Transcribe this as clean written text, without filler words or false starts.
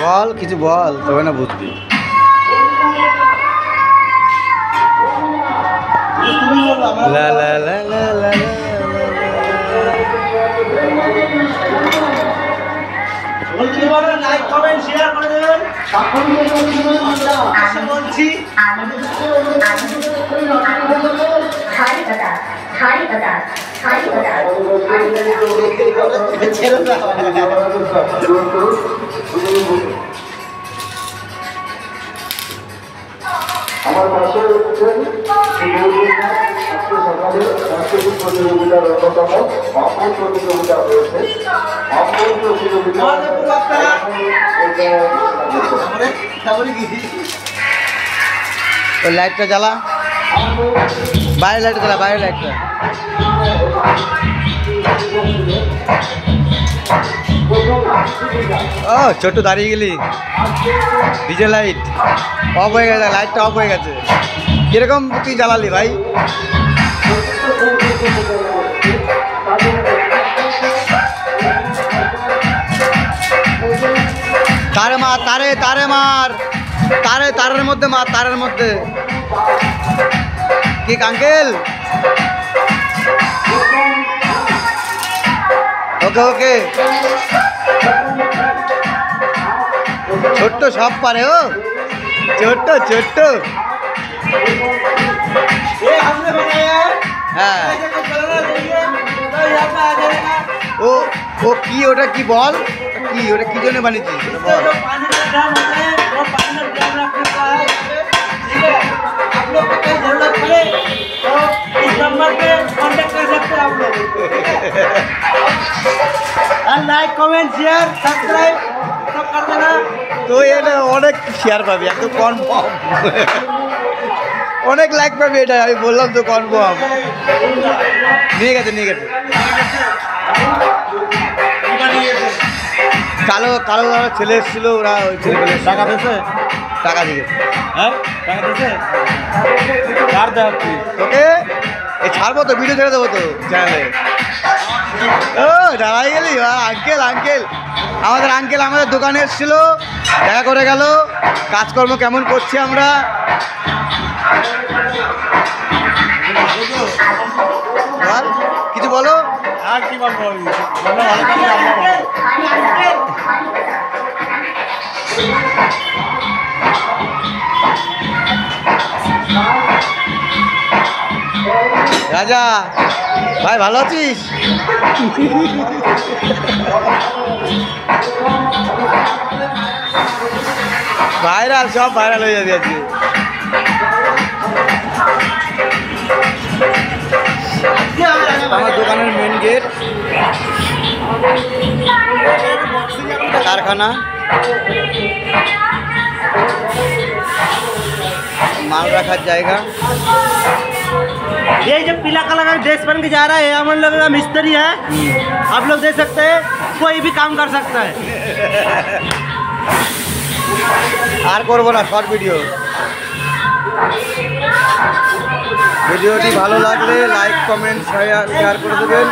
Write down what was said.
বল কিছু বল তবে না বুঝবি। লা লা লা লা লা লাইক কমেন্ট শেয়ার করে দেবেন। বলছি আমার পাশে রয়েছেন আজকে সকালে সাংস্কৃতিক প্রতিযোগিতার অন্যতম অঙ্কন প্রতিযোগিতা হয়েছে। অঙ্কন প্রতিযোগিতা ওই লাইটটা জ্বালা, বাইরে লাইটটা জ্বালা, বাইরে লাইটটা। ও ছোট দাঁড়িয়ে গেলি, ডিজে লাইট অফ হয়ে গেছে, লাইটটা অফ হয়ে গেছে। কিরকম তুই জ্বালালি ভাই? তারে মার, তারে তারে মার, তারে তারের মধ্যে মার, তারের মধ্যে। কি আঙ্কেল? ওকে ওকে, ছোট্ট সব পারে ও, ছোট্ট ছোট্ট। হ্যাঁ ও ও কি ওটা কি বল, কি ওটা কি জন্য বানিয়েছিস বল। লাইক কমেंट शेयर सब्सक्राइब सब कर देना। তো এটা অনেক শেয়ার পাবি, একদম কনফার্ম। অনেক লাইক পাবি, এটা আমি বললাম তো কনফার্ম। নিয়ে গেছে নিয়ে গেছে। কালো কালো ছেলে এসেছিল, ওরা ওই ছেলেগুলো টাকা দিয়েছে, টাকা দিয়ে গেছে। হ্যাঁ টাকা দিয়েছে, কার দেওয়া তোকে এই ছাড়বো তো, ভিডিও ছেড়ে দেবো তো চ্যানেলে। ও দাঁড়াই গেলি আঙ্কেল, আঙ্কেল আমাদের আঙ্কেল আমাদের দোকানে এসেছিল, দেখা করে গেল। কাজকর্ম কেমন করছি আমরা। বল কিছু বলো। আর কি বলবো, রাজা ভাই ভালো আছিস? ভাইরাল, সব ভাইরাল হয়ে যাবে আজকে। আমার দোকানের মেন গেট, कारखाना, माल रखा जाएगा। ये जो पीला कलर का ड्रेस पहन के जा रहा है, हम लोग का मिस्त्री है। आप लोग देख सकते हैं, कोई भी काम कर सकता है। আর করবো না শর্ট ভিডিও। ভিডিওটি ভালো লাগলে লাইক কমেন্ট শেয়ার করে দেবেন।